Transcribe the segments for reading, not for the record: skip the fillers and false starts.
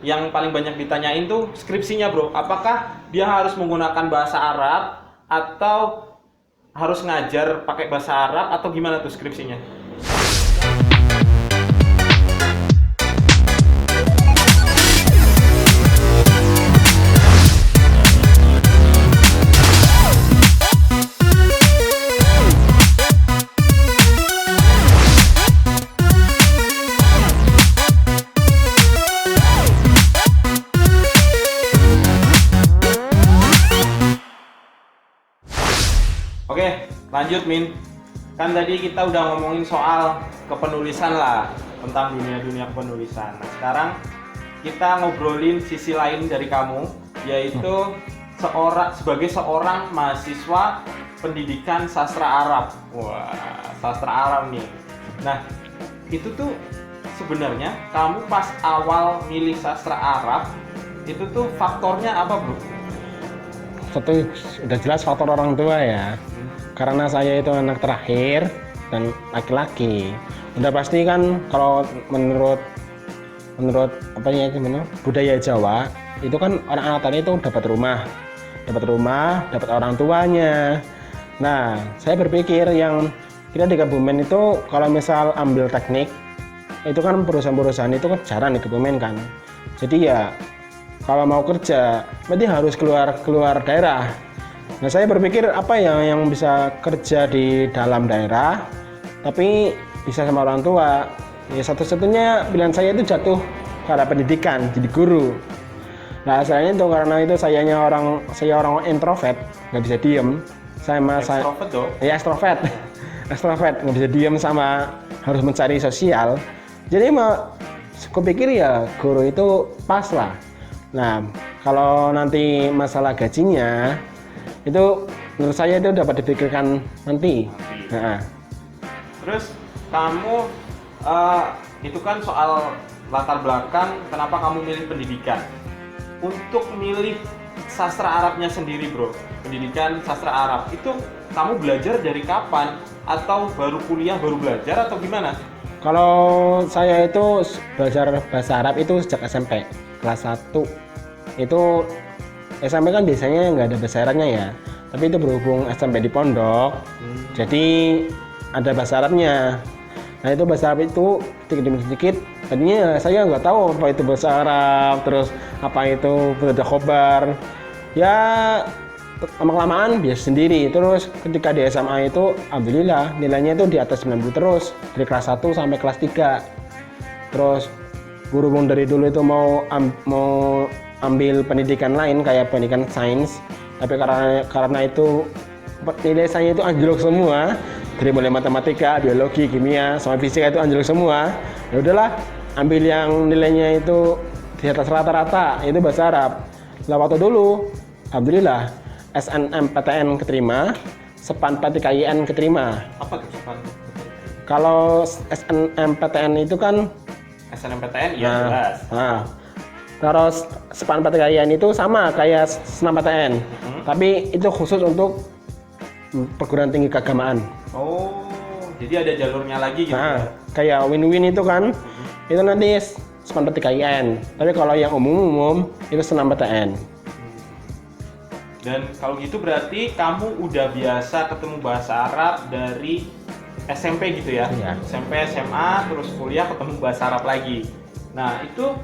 yang paling banyak ditanyain tuh skripsinya bro. Apakah dia harus menggunakan bahasa Arab atau harus ngajar pakai bahasa Arab atau gimana tuh skripsinya? Oke, lanjut Min. Kan tadi kita udah ngomongin soal kepenulisan lah, tentang dunia-dunia penulisan. Nah, sekarang kita ngobrolin sisi lain dari kamu, yaitu sebagai seorang mahasiswa pendidikan sastra Arab. Wah, sastra Arab nih. Nah, itu tuh sebenarnya kamu pas awal milih sastra Arab, itu tuh faktornya apa, Bro? Satu udah jelas faktor orang tua ya, karena saya itu anak terakhir dan laki-laki. Udah pasti kan kalau menurut apa ya gimana budaya Jawa itu kan orang-orang tadi itu dapat rumah, dapat orang tuanya. Nah, saya berpikir yang kita di Kebumen itu kalau misal ambil teknik itu kan perusahaan-perusahaan itu kan jarang di Kebumen kan. Jadi ya kalau mau kerja berarti harus keluar daerah. Nah, saya berpikir apa yang bisa kerja di dalam daerah tapi bisa sama orang tua. Ya satu-satunya pilihan saya itu jatuh ke arah pendidikan, jadi guru. Nah, saya itu karena itu saya orang introvert, nggak bisa diem. Extrovert dong? Ya extrovert, nggak bisa diem sama harus mencari sosial. Jadi aku pikir ya guru itu pas lah. Nah, kalau nanti masalah gajinya itu menurut saya itu dapat dipikirkan nanti. Nah. Terus kamu itu kan soal latar belakang kenapa kamu milih pendidikan. Untuk milih sastra Arabnya sendiri bro, pendidikan sastra Arab itu kamu belajar dari kapan? Atau baru kuliah baru belajar atau gimana? Kalau saya itu belajar bahasa Arab itu sejak SMP kelas 1. Itu SMP kan biasanya nggak ada bahasa Arabnya ya, tapi itu berhubung SMP di pondok, jadi ada bahasa Arabnya. Nah, itu bahasa Arab itu sedikit tadinya saya nggak tahu apa itu bahasa Arab, terus apa itu mubtada khobar. Ya lama-kelamaan biasa sendiri. Terus ketika di SMA itu alhamdulillah nilainya itu di atas 90 terus dari kelas 1 sampai kelas 3. Terus berhubung dari dulu itu mau ambil pendidikan lain kayak pendidikan sains, tapi karena itu nilai saya itu anjlok semua, dari mulai matematika, biologi, kimia, sama fisika itu anjlok semua. Ya udahlah, ambil yang nilainya itu di atas rata-rata, itu bahasa Arab. Lah waktu dulu, alhamdulillah SNMPTN keterima, SPAN-PTKIN keterima. Apa tuh SPAN? Kalau SNMPTN itu kan SNMPTN ya jelas. Nah, terus SPAN-PTKIN itu sama kayak SNMPTN, tapi itu khusus untuk perguruan tinggi keagamaan. Oh, jadi ada jalurnya lagi gitu. Nah, kayak win-win itu kan, itu nanti SPAN-PTKIN. Tapi kalau yang umum itu SNMPTN. Dan kalau gitu berarti kamu udah biasa ketemu bahasa Arab dari SMP gitu ya? Iya. SMP, SMA, terus kuliah ketemu bahasa Arab lagi. Nah itu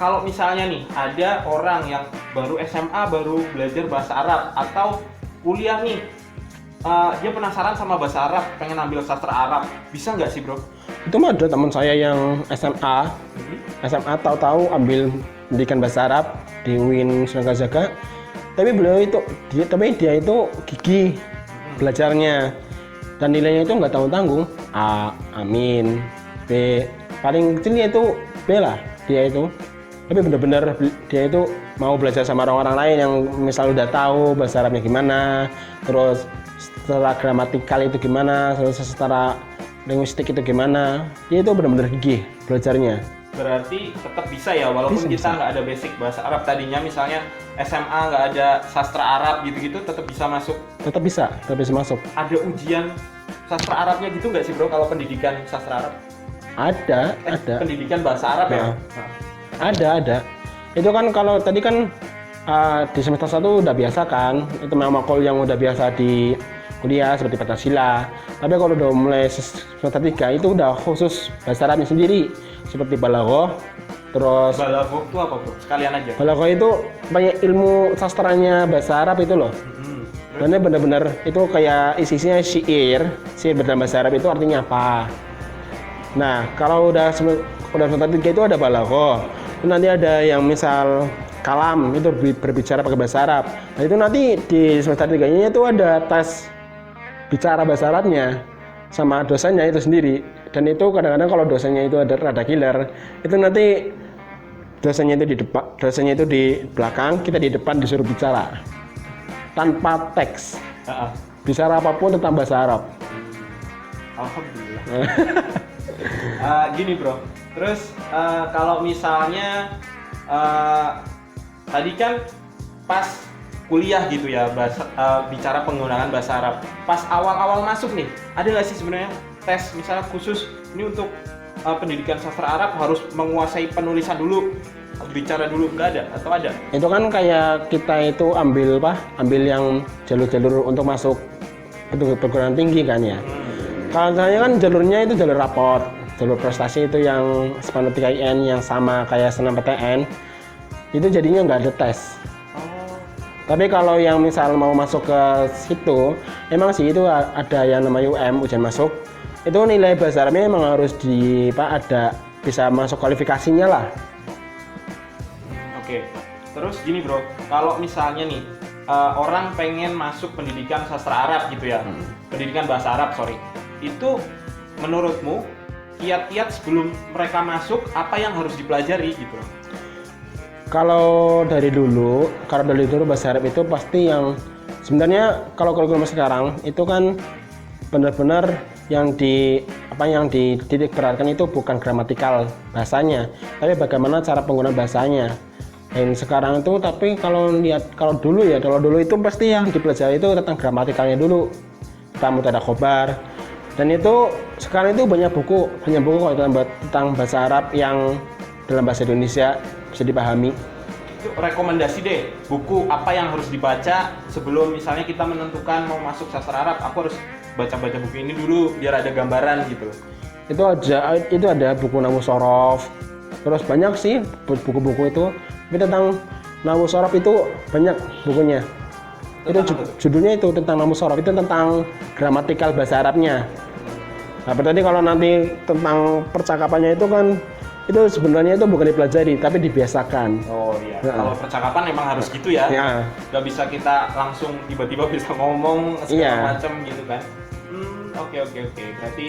kalau misalnya nih ada orang yang baru SMA baru belajar bahasa Arab atau kuliah nih, dia penasaran sama bahasa Arab, pengen ambil sastra Arab, bisa nggak sih bro? Itu mah ada teman saya yang SMA tahu-tahu ambil pendidikan bahasa Arab di UIN Sunan Kalijaga. Tapi dia itu gigih belajarnya dan nilainya itu nggak tanggung-tanggung. A, amin, B, paling kecilnya itu B lah dia itu. Tapi benar-benar dia itu mau belajar sama orang-orang lain yang misal udah tahu bahasa Arabnya gimana, terus secara gramatikal itu gimana, terus secara linguistik itu gimana. Dia itu benar-benar gigih belajarnya. Berarti tetap bisa ya, walaupun kita nggak ada basic bahasa Arab tadinya, misalnya SMA nggak ada sastra Arab gitu-gitu, tetap bisa masuk. Tetap bisa masuk. Ada ujian sastra Arabnya gitu nggak sih bro kalau pendidikan sastra Arab? Ada. Pendidikan bahasa Arab ya? Nah. Ada. Itu kan kalau tadi kan di semester 1 udah biasa kan, itu memang makul yang udah biasa di kuliah seperti Pancasila. Tapi kalau udah mulai semester 3 itu udah khusus bahasa Arabnya sendiri seperti balaghah. Terus Balaghah itu apa bro? Sekalian aja. balaghah itu banyak ilmu sastranya bahasa Arab itu loh. Karena benar-benar itu kayak isinya syair dalam bahasa Arab itu artinya apa. Nah, kalau udah semester 3 itu ada balaghah. Nanti ada yang misal kalam itu berbicara pakai bahasa Arab. Nah, itu nanti di semester 3-nya itu ada tes bicara bahasa Arabnya sama dosennya itu sendiri. Dan itu kadang-kadang kalau dosennya itu ada rada killer, itu nanti dosennya itu di depan, dosennya itu di belakang, kita di depan disuruh bicara tanpa teks. Bicara apapun tentang bahasa Arab. Alhamdulillah. Gini bro, terus kalau misalnya tadi kan pas kuliah gitu ya bicara penggunaan bahasa Arab. Pas awal-awal masuk nih, ada nggak sih sebenarnya tes misalnya khusus ini untuk pendidikan sastra Arab harus menguasai penulisan dulu, bicara dulu, nggak ada atau ada? Itu kan kayak kita itu ambil yang jalur-jalur untuk masuk untuk perguruan tinggi kan ya. Kalau saya kan jalurnya itu jalur raport, jalur prestasi itu yang SPAN 3IN yang sama kayak SNMPTN. Itu jadinya nggak ada tes. Tapi kalau yang misal mau masuk ke situ, emang sih itu ada yang namanya ujian masuk. Itu nilai bahasa Arabnya emang harus ada bisa masuk kualifikasinya lah. Oke. Terus gini bro, kalau misalnya nih orang pengen masuk pendidikan sastra Arab gitu ya, pendidikan bahasa Arab itu menurutmu kiat-kiat sebelum mereka masuk apa yang harus dipelajari gitu? Kalau dari dulu bahasa Arab itu pasti yang sebenarnya kalau kurikulum sekarang itu kan benar-benar yang dititik beratkan itu bukan gramatikal bahasanya, tapi bagaimana cara penggunaan bahasanya. Dan sekarang itu tapi kalau dulu itu pasti yang dipelajari itu tentang gramatikalnya dulu, tentang mubtada khobar. Dan itu sekarang itu banyak buku kalau tentang bahasa Arab yang dalam bahasa Indonesia bisa dipahami. Itu rekomendasi deh, buku apa yang harus dibaca sebelum misalnya kita menentukan mau masuk sastra Arab, aku harus baca-baca buku ini dulu biar ada gambaran gitu. Itu ada buku Nahwu Shorof, terus banyak sih buku-buku itu. Tapi tentang Nahwu Shorof itu banyak bukunya. Judulnya itu tentang Nahwu Shorof, itu tentang gramatikal bahasa Arabnya. Nah, berarti kalau nanti tentang percakapannya itu kan itu sebenarnya itu bukan dipelajari tapi dibiasakan. Oh iya. Kalau percakapan memang harus gitu ya. Gak bisa kita langsung tiba-tiba bisa ngomong segala macam gitu kan. Oke. Berarti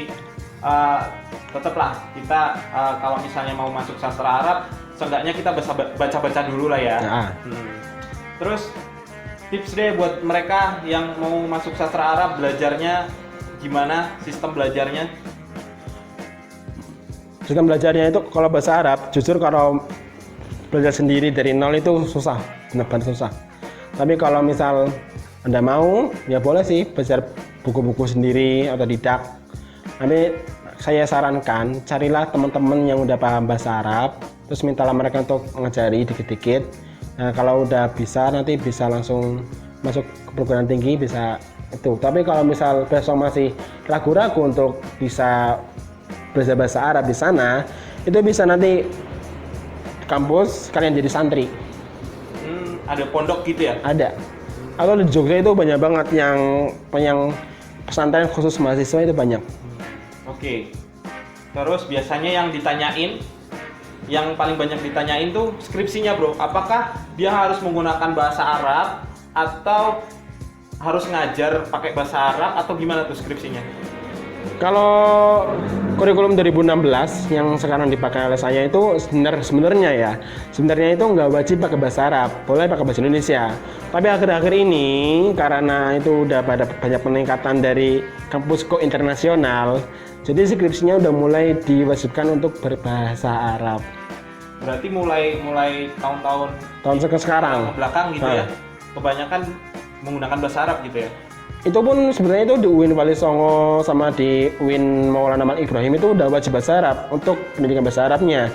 tetaplah kita kalau misalnya mau masuk sastra Arab, seenggaknya kita bisa baca-baca dulu lah ya. Terus tips deh buat mereka yang mau masuk sastra Arab, belajarnya gimana, sistem belajarnya? Sistem belajarnya itu kalau bahasa Arab, jujur kalau belajar sendiri dari nol itu susah, benar-benar susah. Tapi kalau misal Anda mau, ya boleh sih belajar buku-buku sendiri atau otodidak. Tapi saya sarankan carilah teman-teman yang udah paham bahasa Arab, terus mintalah mereka untuk ngajari dikit-dikit. Nah, kalau udah bisa nanti bisa langsung masuk ke perguruan tinggi bisa itu. Tapi kalau misal besok masih ragu-ragu untuk bisa belajar bahasa Arab di sana, itu bisa nanti kampus kalian jadi santri. Ada pondok gitu ya? Ada. Atau di Jogja itu banyak banget yang pesantren khusus mahasiswa itu banyak. Oke. Terus biasanya yang paling banyak ditanyain tuh skripsinya bro. Apakah dia harus menggunakan bahasa Arab atau harus ngajar pakai bahasa Arab atau gimana tuh skripsinya? Kalau kurikulum 2016 yang sekarang dipakai oleh saya itu sebenarnya itu nggak wajib pakai bahasa Arab, boleh pakai bahasa Indonesia. Tapi akhir-akhir ini karena itu udah pada banyak peningkatan dari kampus internasional, jadi skripsinya udah mulai diwajibkan untuk berbahasa Arab. Berarti mulai tahun sekarang belakang gitu ya, kebanyakan menggunakan bahasa Arab gitu ya. Itu pun sebenarnya itu di UIN Wali Songo sama di UIN Maulana Malik Ibrahim itu udah wajib bahasa Arab untuk pendidikan bahasa Arabnya.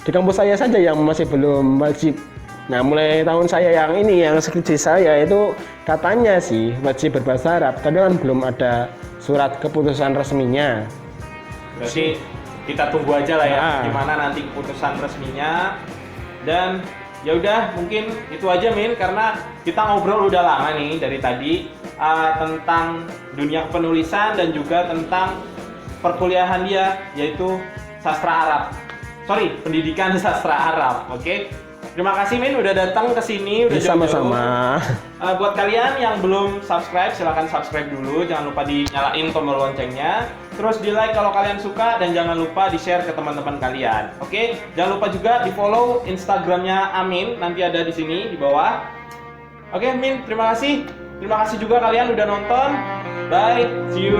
di kampus saya saja yang masih belum wajib. Nah, mulai tahun saya yang ini, yang skripsi saya itu katanya sih wajib berbahasa Arab, tapi kan belum ada surat keputusan resminya. Berarti kita tunggu aja lah ya, Nah. gimana nanti keputusan resminya. Dan ya udah, mungkin itu aja Min, karena kita ngobrol udah lama nih dari tadi tentang dunia penulisan dan juga tentang perkuliahan dia, yaitu sastra Arab. Sorry, pendidikan sastra Arab. Oke. Terima kasih Min udah datang ke sini, udah jauh-jauh. Sama-sama. Buat kalian yang belum subscribe, silahkan subscribe dulu. Jangan lupa dinyalain tombol loncengnya. Terus di like kalau kalian suka, dan jangan lupa di share ke teman-teman kalian. Oke? Jangan lupa juga di follow Instagramnya Amin. Nanti ada di sini di bawah. Oke, Min, terima kasih. Terima kasih juga kalian udah nonton. Bye, see you.